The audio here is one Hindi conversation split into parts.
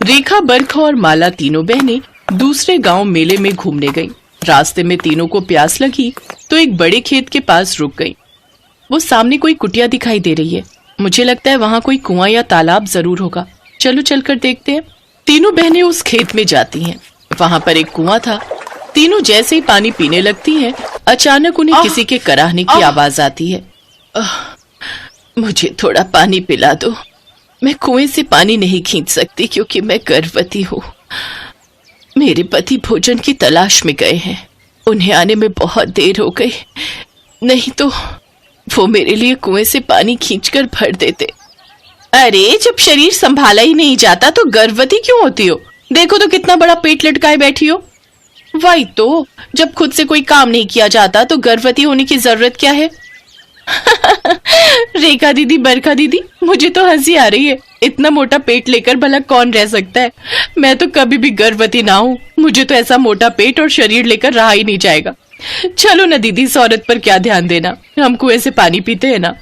रेखा, बरखा और माला तीनों बहनें दूसरे गांव मेले में घूमने गईं। रास्ते में तीनों को प्यास लगी तो एक बड़े खेत के पास रुक गईं। वो सामने कोई कुटिया दिखाई दे रही है। मुझे लगता है वहां कोई कुआं या तालाब जरूर होगा। चलो चलकर देखते हैं। तीनों बहनें उस खेत में जाती हैं। वहां पर एक कुआं था। तीनों जैसे ही पानी पीने लगती हैं, अचानक उन्हें किसी के कराहने की आवाज आती है। मुझे थोड़ा पानी पिला दो। मैं कुएं से पानी नहीं खींच सकती क्योंकि मैं गर्भवती हूँ। मेरे पति भोजन की तलाश में गए हैं। उन्हें आने में बहुत देर हो गई, नहीं तो वो मेरे लिए कुएं से पानी खींचकर भर देते। अरे, जब शरीर संभाला ही नहीं जाता तो गर्भवती क्यों होती हो? देखो तो कितना बड़ा पेट लटकाए बैठी हो। वही तो, जब खुद से कोई काम नहीं किया जाता तो गर्भवती होने की जरूरत क्या है? रेखा दीदी, बरखा दीदी, मुझे तो हंसी आ रही है। इतना मोटा पेट लेकर भला कौन रह सकता है? मैं तो कभी भी गर्भवती ना हूँ। मुझे तो ऐसा मोटा पेट और शरीर लेकर रहा ही नहीं जाएगा। चलो ना दीदी, इस औरत पर क्या ध्यान देना। हम कुएं से पानी पीते हैं ना।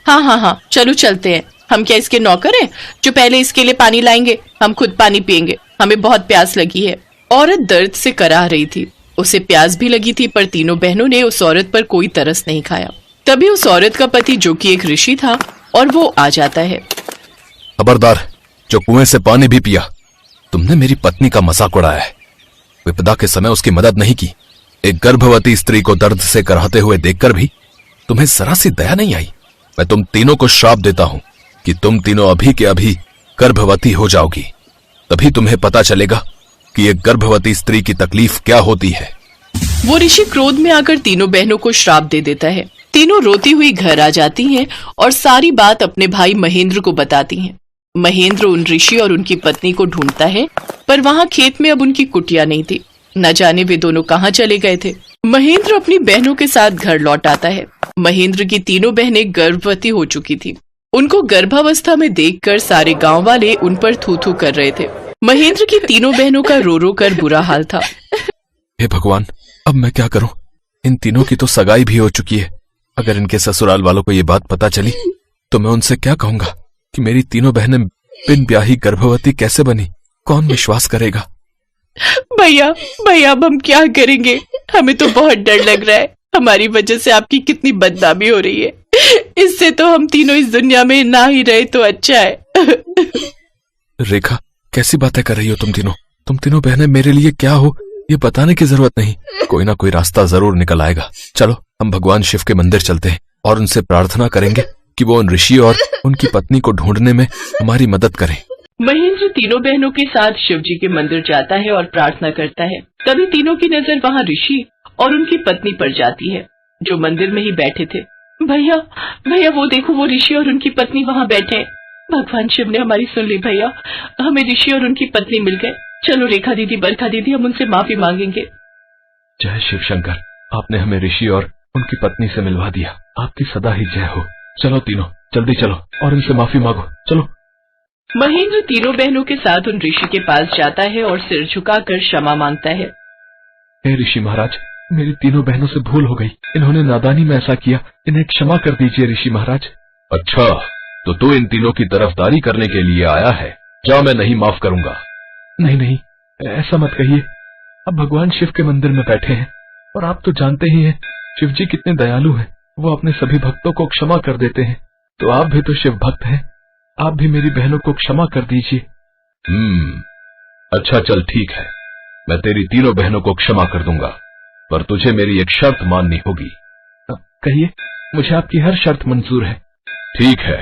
हाँ, चलो चलते हैं। हम क्या इसके नौकर हैं जो पहले इसके लिए पानी लाएंगे? हम खुद पानी पियेंगे। हमें बहुत प्यास लगी है। औरत दर्द से कराह रही थी। उसे प्यास भी लगी थी, पर तीनों बहनों ने उस औरत पर कोई तरस नहीं खाया। तभी उस औरत का पति, जो कि एक ऋषि था, और वो आ जाता है। खबरदार, जो कुएं से पानी भी पिया। तुमने मेरी पत्नी का मजाक उड़ाया है। विपदा के समय उसकी मदद नहीं की। एक गर्भवती स्त्री को दर्द से कराहते हुए देखकर भी तुम्हें जरा सी दया नहीं आई। मैं तुम तीनों को श्राप देता हूं कि तुम तीनों अभी के अभी गर्भवती हो जाओगी। तभी तुम्हें पता चलेगा कि एक गर्भवती स्त्री की तकलीफ क्या होती है। वो ऋषि क्रोध में आकर तीनों बहनों को श्राप दे देता है। तीनों रोती हुई घर आ जाती हैं और सारी बात अपने भाई महेंद्र को बताती हैं। महेंद्र उन ऋषि और उनकी पत्नी को ढूंढता है, पर वहां खेत में अब उनकी कुटिया नहीं थी। न जाने वे दोनों कहाँ चले गए थे। महेंद्र अपनी बहनों के साथ घर लौट आता है। महेंद्र की तीनों बहनें गर्भवती हो चुकी थी। उनको गर्भावस्था में देखकर सारे गांव वाले उन पर थू थू कर रहे थे। महेंद्र की तीनों बहनों का रो रो कर बुरा हाल था। हे भगवान, अब मैं क्या करूं? इन तीनों की तो सगाई भी हो चुकी है। अगर इनके ससुराल वालों को ये बात पता चली तो मैं उनसे क्या कहूंगा कि मेरी तीनों बहनें बिन ब्याही गर्भवती कैसे बनी? कौन विश्वास करेगा? भैया, अब हम क्या करेंगे? हमें तो बहुत डर लग रहा है। हमारी वजह से आपकी कितनी बदनामी हो रही है। इससे तो हम तीनों इस दुनिया में ना ही रहे तो अच्छा है। रेखा, कैसी बातें कर रही हो तुम तीनों? तुम तीनों बहनें मेरे लिए क्या हो ये बताने की जरूरत नहीं। कोई ना कोई रास्ता जरूर निकल आएगा। चलो हम भगवान शिव के मंदिर चलते हैं और उनसे प्रार्थना करेंगे कि वो उन ऋषि और उनकी पत्नी को ढूंढने में हमारी मदद करें। महेंद्र तीनों बहनों के साथ शिव जी के मंदिर जाता है और प्रार्थना करता है। तभी तीनों की नजर वहाँ ऋषि और उनकी पत्नी पर जाती है, जो मंदिर में ही बैठे थे। भैया, वो देखो, वो ऋषि और उनकी पत्नी वहाँ बैठे हैं। भगवान शिव ने हमारी सुन ली भैया। हमें ऋषि और उनकी पत्नी मिल गए। चलो रेखा दीदी, बरखा दीदी, हम उनसे माफी मांगेंगे। जय शिव शंकर, आपने हमें ऋषि और उनकी पत्नी से मिलवा दिया। आपकी सदा ही जय हो। चलो तीनों, जल्दी चलो और उनसे माफी मांगो। चलो। महेंद्र तीनों बहनों के साथ उन ऋषि के पास जाता है और सिर झुकाकर क्षमा मांगता है। हे ऋषि महाराज, मेरी तीनों बहनों से भूल हो गई। इन्होंने नादानी में ऐसा किया। इन्हें क्षमा कर दीजिए ऋषि महाराज। अच्छा, तो तू इन तीनों की तरफदारी करने के लिए आया है? जा, मैं नहीं माफ करूंगा। नहीं, ऐसा मत कहिए। अब भगवान शिव के मंदिर में बैठे हैं और आप तो जानते ही हैं शिव जी कितने दयालु हैं। वो अपने सभी भक्तों को क्षमा कर देते हैं। तो आप भी तो शिव भक्त हैं। आप भी मेरी बहनों को क्षमा कर दीजिए। अच्छा, चल ठीक है, मैं तेरी तीनों बहनों को क्षमा कर दूंगा, पर तुझे मेरी एक शर्त माननी होगी। कहिए, मुझे आपकी हर शर्त मंजूर है। ठीक है,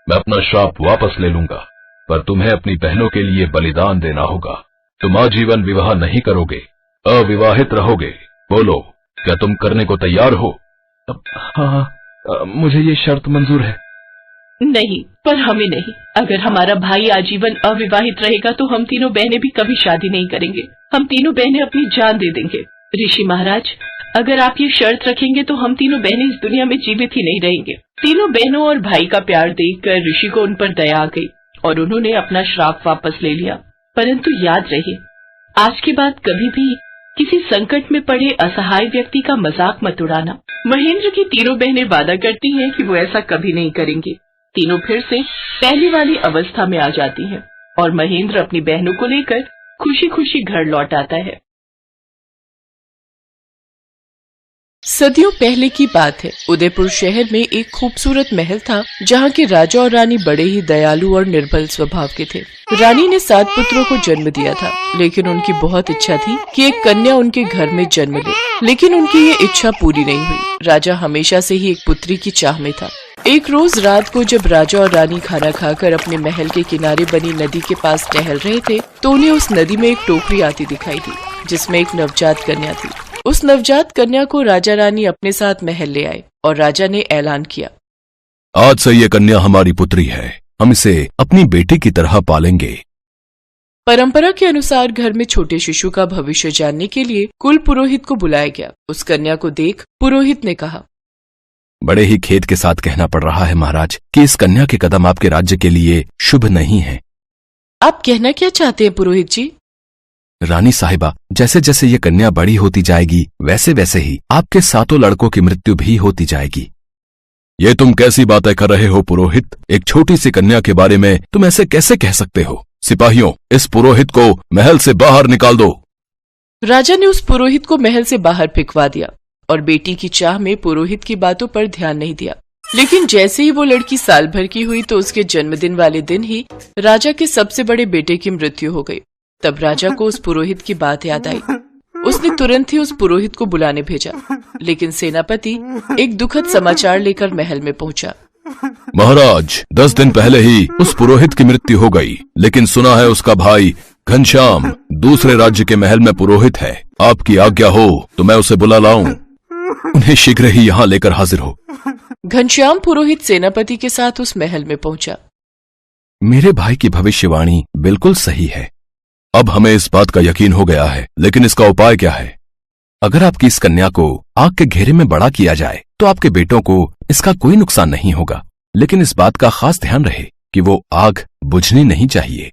मैं अपना श्राप वापस ले लूंगा, पर तुम्हें अपनी बहनों के लिए बलिदान देना होगा। तुम आजीवन विवाह नहीं करोगे, अविवाहित रहोगे। बोलो, क्या तुम करने को तैयार हो? हाँ, मुझे ये शर्त मंजूर है। नहीं, पर हमें नहीं। अगर हमारा भाई आजीवन अविवाहित रहेगा तो हम तीनों बहनें भी कभी शादी नहीं करेंगे। हम तीनों बहनें अपनी जान दे देंगे। ऋषि महाराज, अगर आप ये शर्त रखेंगे तो हम तीनों बहनें इस दुनिया में जीवित ही नहीं रहेंगे। तीनों बहनों और भाई का प्यार देखकर ऋषि को उन पर दया आ गई और उन्होंने अपना श्राप वापस ले लिया। परंतु याद रहे, आज के बाद कभी भी किसी संकट में पड़े असहाय व्यक्ति का मजाक मत उड़ाना। महेंद्र की तीनों बहनें वादा करती हैं कि वो ऐसा कभी नहीं करेंगे। तीनों फिर से पहली वाली अवस्था में आ जाती हैं और महेंद्र अपनी बहनों को लेकर खुशी खुशी घर लौट आता है। सदियों पहले की बात है। उदयपुर शहर में एक खूबसूरत महल था जहाँ के राजा और रानी बड़े ही दयालु और निर्बल स्वभाव के थे। रानी ने 7 पुत्रों को जन्म दिया था, लेकिन उनकी बहुत इच्छा थी कि एक कन्या उनके घर में जन्म ले, लेकिन उनकी ये इच्छा पूरी नहीं हुई। राजा हमेशा से ही एक पुत्री की चाह में था। एक रोज रात को जब राजा और रानी खाना खाकर अपने महल के किनारे बनी नदी के पास टहल रहे थे, तो उन्हें उस नदी में एक टोकरी आती दिखाई दी जिसमें एक नवजात कन्या थी। उस नवजात कन्या को राजा रानी अपने साथ महल ले आए और राजा ने ऐलान किया, आज से ये कन्या हमारी पुत्री है, हम इसे अपनी बेटी की तरह पालेंगे। परंपरा के अनुसार घर में छोटे शिशु का भविष्य जानने के लिए कुल पुरोहित को बुलाया गया। उस कन्या को देख पुरोहित ने कहा, बड़े ही खेद के साथ कहना पड़ रहा है महाराज कि इस कन्या के कदम आपके राज्य के लिए शुभ नहीं है। आप कहना क्या चाहते हैं पुरोहित जी? रानी साहिबा, जैसे जैसे ये कन्या बड़ी होती जाएगी वैसे वैसे ही आपके 7 लड़कों की मृत्यु भी होती जाएगी। ये तुम कैसी बातें कर रहे हो पुरोहित? एक छोटी सी कन्या के बारे में तुम ऐसे कैसे कह सकते हो? सिपाहियों, इस पुरोहित को महल से बाहर निकाल दो। राजा ने उस पुरोहित को महल से बाहर फेंकवा दिया और बेटी की चाह में पुरोहित की बातों पर ध्यान नहीं दिया। लेकिन जैसे ही वो लड़की साल भर की हुई तो उसके जन्मदिन वाले दिन ही राजा के सबसे बड़े बेटे की मृत्यु हो गई। तब राजा को उस पुरोहित की बात याद आई। उसने तुरंत ही उस पुरोहित को बुलाने भेजा, लेकिन सेनापति एक दुखद समाचार लेकर महल में पहुंचा। महाराज, 10 दिन पहले ही उस पुरोहित की मृत्यु हो गई, लेकिन सुना है उसका भाई घनश्याम दूसरे राज्य के महल में पुरोहित है। आपकी आज्ञा हो तो मैं उसे बुला लाऊं। उन्हें शीघ्र ही यहाँ लेकर हाजिर हो। घनश्याम पुरोहित सेनापति के साथ उस महल में पहुंचा। मेरे भाई की भविष्यवाणी बिल्कुल सही है। अब हमें इस बात का यकीन हो गया है, लेकिन इसका उपाय क्या है? अगर आपकी इस कन्या को आग के घेरे में बड़ा किया जाए तो आपके बेटों को इसका कोई नुकसान नहीं होगा, लेकिन इस बात का खास ध्यान रहे कि वो आग बुझनी नहीं चाहिए।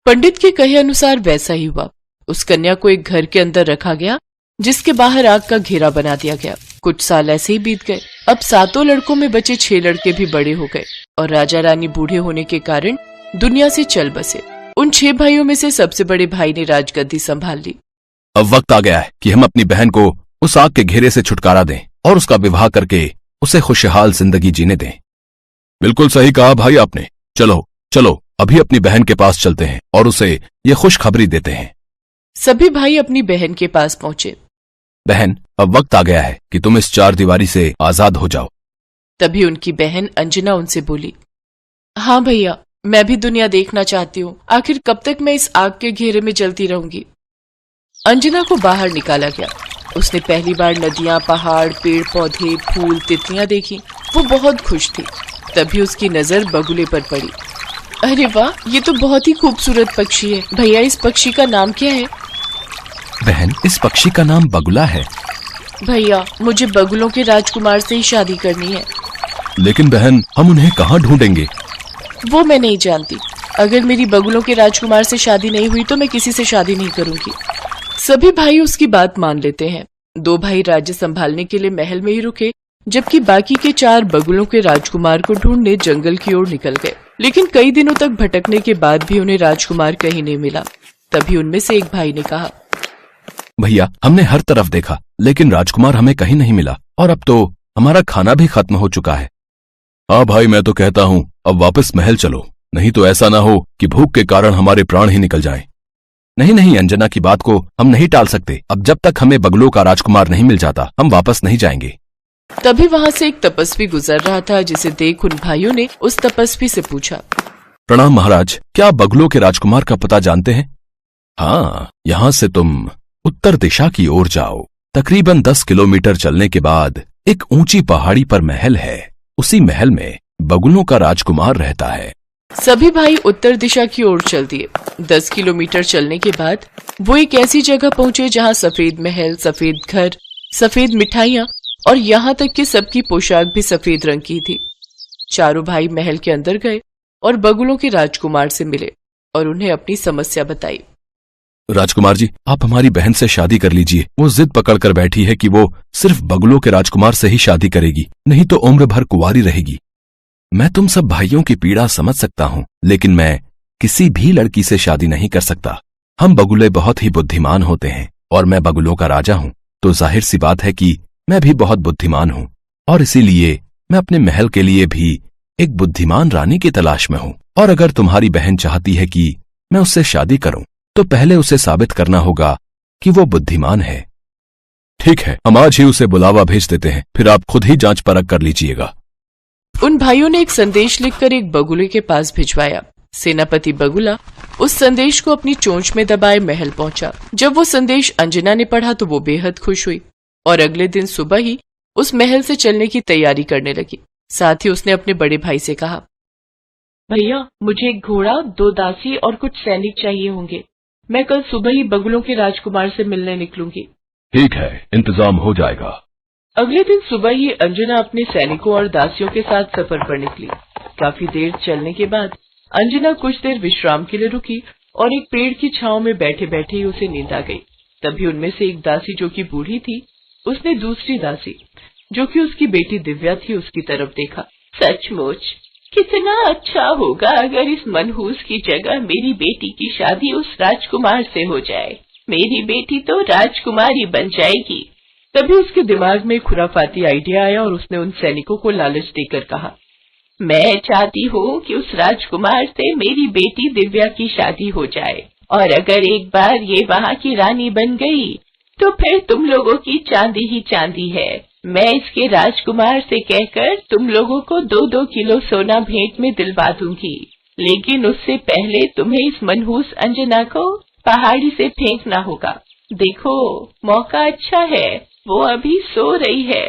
पंडित के कहे अनुसार वैसा ही हुआ। उस कन्या को एक घर के अंदर रखा गया जिसके बाहर आग का घेरा बना दिया गया। कुछ साल ऐसे ही बीत गए। अब 7 लड़कों में बचे 6 लड़के भी बड़े हो गए और राजा रानी बूढ़े होने के कारण दुनिया से चल बसे। उन 6 भाइयों में से सबसे बड़े भाई ने राजगद्दी संभाल ली। अब वक्त आ गया है कि हम अपनी बहन को उस आग के घेरे से छुटकारा दें और उसका विवाह करके उसे खुशहाल जिंदगी जीने दें। बिल्कुल सही कहा भाई आपने। चलो चलो अभी अपनी बहन के पास चलते हैं और उसे ये खुशखबरी देते हैं। सभी भाई अपनी बहन के पास पहुंचे। बहन, अब वक्त आ गया है कि तुम इस 4 दीवारी से आजाद हो जाओ। तभी उनकी बहन अंजना उनसे बोली, हाँ भैया, मैं भी दुनिया देखना चाहती हूँ। आखिर कब तक मैं इस आग के घेरे में जलती रहूंगी? अंजना को बाहर निकाला गया। उसने पहली बार नदियाँ, पहाड़, पेड़ पौधे, फूल, तितलियां देखी। वो बहुत खुश थी। तभी उसकी नजर बगुले पर पड़ी। अरे वाह, ये तो बहुत ही खूबसूरत पक्षी है। भैया, इस पक्षी का नाम क्या है? बहन, इस पक्षी का नाम बगुला है। भैया, मुझे बगुलों के राजकुमार से ही शादी करनी है। लेकिन बहन, हम उन्हें कहाँ ढूंढेंगे? वो मैं नहीं जानती। अगर मेरी बगुलों के राजकुमार से शादी नहीं हुई तो मैं किसी से शादी नहीं करूंगी। सभी भाई उसकी बात मान लेते हैं। 2 भाई राज्य संभालने के लिए महल में ही रुके, जबकि बाकी के 4 बगुलों के राजकुमार को ढूंढने जंगल की ओर निकल गए। लेकिन कई दिनों तक भटकने के बाद भी उन्हें राजकुमार कहीं नहीं मिला। तभी उनमें से एक भाई ने कहा, भैया, हमने हर तरफ देखा लेकिन राजकुमार हमें कहीं नहीं मिला और अब तो हमारा खाना भी खत्म हो चुका है। हाँ भाई, मैं तो कहता हूँ अब वापस महल चलो, नहीं तो ऐसा ना हो कि भूख के कारण हमारे प्राण ही निकल जाएं। नहीं नहीं, अंजना की बात को हम नहीं टाल सकते। अब जब तक हमें बगुलों का राजकुमार नहीं मिल जाता हम वापस नहीं जाएंगे। तभी वहाँ से एक तपस्वी गुजर रहा था, जिसे देख उन भाइयों ने उस तपस्वी से पूछा, प्रणाम महाराज, क्या आप बगुलों के राजकुमार का पता जानते हैं? हाँ, यहाँ से तुम उत्तर दिशा की ओर जाओ। तकरीबन 10 किलोमीटर चलने के बाद एक ऊंची पहाड़ी पर महल है। उसी महल में बगुलों का राजकुमार रहता है। सभी भाई उत्तर दिशा की ओर चल दिए। 10 किलोमीटर चलने के बाद वो एक ऐसी जगह पहुंचे जहां सफेद महल, सफेद घर, सफेद मिठाइयाँ और यहाँ तक कि सबकी पोशाक भी सफेद रंग की थी। चारों भाई महल के अंदर गए और बगुलों के राजकुमार से मिले और उन्हें अपनी समस्या बताई। राजकुमार जी, आप हमारी बहन से शादी कर लीजिए। वो जिद पकड़कर बैठी है कि वो सिर्फ बगुलों के राजकुमार से ही शादी करेगी, नहीं तो उम्र भर कुंवारी रहेगी। मैं तुम सब भाइयों की पीड़ा समझ सकता हूँ, लेकिन मैं किसी भी लड़की से शादी नहीं कर सकता। हम बगुले बहुत ही बुद्धिमान होते हैं और मैं बगुलों का राजा हूँ, तो जाहिर सी बात है कि मैं भी बहुत बुद्धिमान हूँ और इसीलिए मैं अपने महल के लिए भी एक बुद्धिमान रानी की तलाश में हूँ। और अगर तुम्हारी बहन चाहती है कि मैं उससे शादी करूं तो पहले उसे साबित करना होगा कि वो बुद्धिमान है। ठीक है, हम आज ही उसे बुलावा भेज देते हैं, फिर आप खुद ही जांच परख कर लीजिएगा। उन भाइयों ने एक संदेश लिखकर एक बगुले के पास भिजवाया। सेनापति बगुला उस संदेश को अपनी चोंच में दबाए महल पहुंचा। जब वो संदेश अंजना ने पढ़ा तो वो बेहद खुश हुई और अगले दिन सुबह ही उस महल से चलने की तैयारी करने लगी। साथ ही उसने अपने बड़े भाई से कहा, भैया मुझे एक घोड़ा, 2 दासी और कुछ सैनिक चाहिए होंगे। मैं कल सुबह ही बगुलों के राजकुमार से मिलने निकलूंगी। ठीक है, इंतजाम हो जाएगा। अगले दिन सुबह ही अंजना अपने सैनिकों और दासियों के साथ सफर पर निकली। काफी देर चलने के बाद अंजना कुछ देर विश्राम के लिए रुकी और एक पेड़ की छांव में बैठे बैठे ही उसे नींद आ गई। तभी उनमें से एक दासी जो कि बूढ़ी थी, उसने दूसरी दासी जो कि उसकी बेटी दिव्या थी उसकी तरफ देखा। सचमुच कितना अच्छा होगा अगर इस मनहूस की जगह मेरी बेटी की शादी उस राजकुमार से हो जाए। मेरी बेटी तो राजकुमारी बन जाएगी। तभी उसके दिमाग में खुराफाती आइडिया आया और उसने उन सैनिकों को लालच देकर कहा, मैं चाहती हूँ कि उस राजकुमार से मेरी बेटी दिव्या की शादी हो जाए और अगर एक बार ये वहाँ की रानी बन गई तो फिर तुम लोगों की चांदी ही चांदी है। मैं इसके राजकुमार से कहकर तुम लोगों को 2-2 किलो सोना भेंट में दिलवा दूंगी, लेकिन उससे पहले तुम्हें इस मनहूस अंजना को पहाड़ी से फेंकना होगा। देखो मौका अच्छा है, वो अभी सो रही है।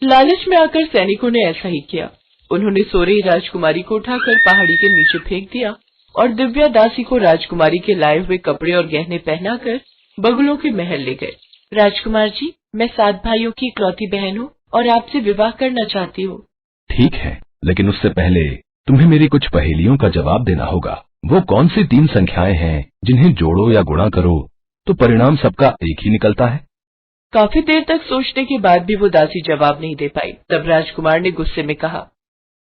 लालच में आकर सैनिकों ने ऐसा ही किया। उन्होंने सो रही राजकुमारी को उठाकर पहाड़ी के नीचे फेंक दिया और दिव्या दासी को राजकुमारी के लाए हुए कपड़े और गहने पहनाकर बगुलों के महल ले गए। राजकुमार जी, मैं 7 भाइयों की इकलौती बहन हूँ और आपसे विवाह करना चाहती हूँ। ठीक है, लेकिन उससे पहले तुम्हें मेरी कुछ पहेलियों का जवाब देना होगा। वो कौन सी 3 संख्याएं हैं जिन्हें जोड़ो या गुणा करो तो परिणाम सबका एक ही निकलता है? काफी देर तक सोचने के बाद भी वो दासी जवाब नहीं दे पाई। तब राजकुमार ने गुस्से में कहा,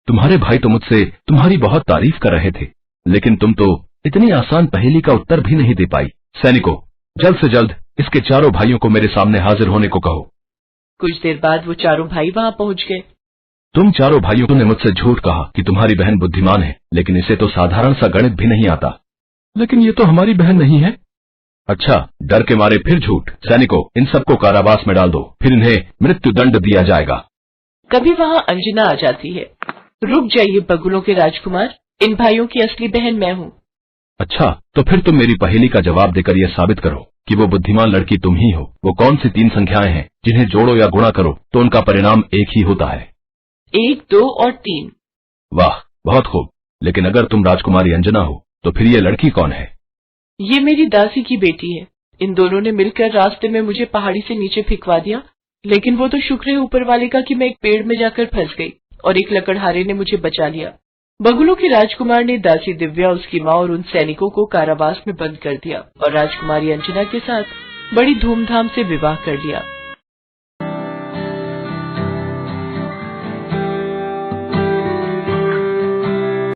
तुम्हारे भाई तो मुझसे तुम्हारी बहुत तारीफ कर रहे थे, लेकिन तुम तो इतनी आसान पहेली का उत्तर भी नहीं दे पाई। सैनिकों, जल्द से जल्द इसके चारों भाइयों को मेरे सामने हाजिर होने को कहो। कुछ देर बाद वो चारों भाई वहाँ पहुँच गए। तुम चारों भाइयों ने मुझसे झूठ कहा कि तुम्हारी बहन बुद्धिमान है, लेकिन इसे तो साधारण सा गणित भी नहीं आता। लेकिन ये तो हमारी बहन नहीं है। अच्छा, डर के मारे फिर झूठ। सैनिकों, इन सबको कारावास में डाल दो, फिर इन्हें मृत्यु दंड दिया जाएगा। कभी वहाँ अंजना आ जाती है। रुक जाइए बगुलों के राजकुमार, इन भाइयों की असली बहन मैं हूँ। अच्छा, तो फिर तुम मेरी पहेली का जवाब देकर यह साबित करो कि वो बुद्धिमान लड़की तुम ही हो। वो कौन सी 3 संख्याएं हैं जिन्हें जोड़ो या गुणा करो तो उनका परिणाम एक ही होता है? 1, 2 और 3। वाह, बहुत खूब। लेकिन अगर तुम राजकुमारी अंजना हो तो फिर ये लड़की कौन है? ये मेरी दासी की बेटी है। इन दोनों ने मिलकर रास्ते में मुझे पहाड़ी से नीचे फेंकवा दिया, लेकिन वो तो शुक्र है ऊपर वाले का कि मैं एक पेड़ में जाकर फंस गई और एक लकड़हारे ने मुझे बचा लिया। बगुलों के राजकुमार ने दासी दिव्या, उसकी माँ और उन सैनिकों को कारावास में बंद कर दिया और राजकुमारी अंजना के साथ बड़ी धूमधाम से विवाह कर लिया।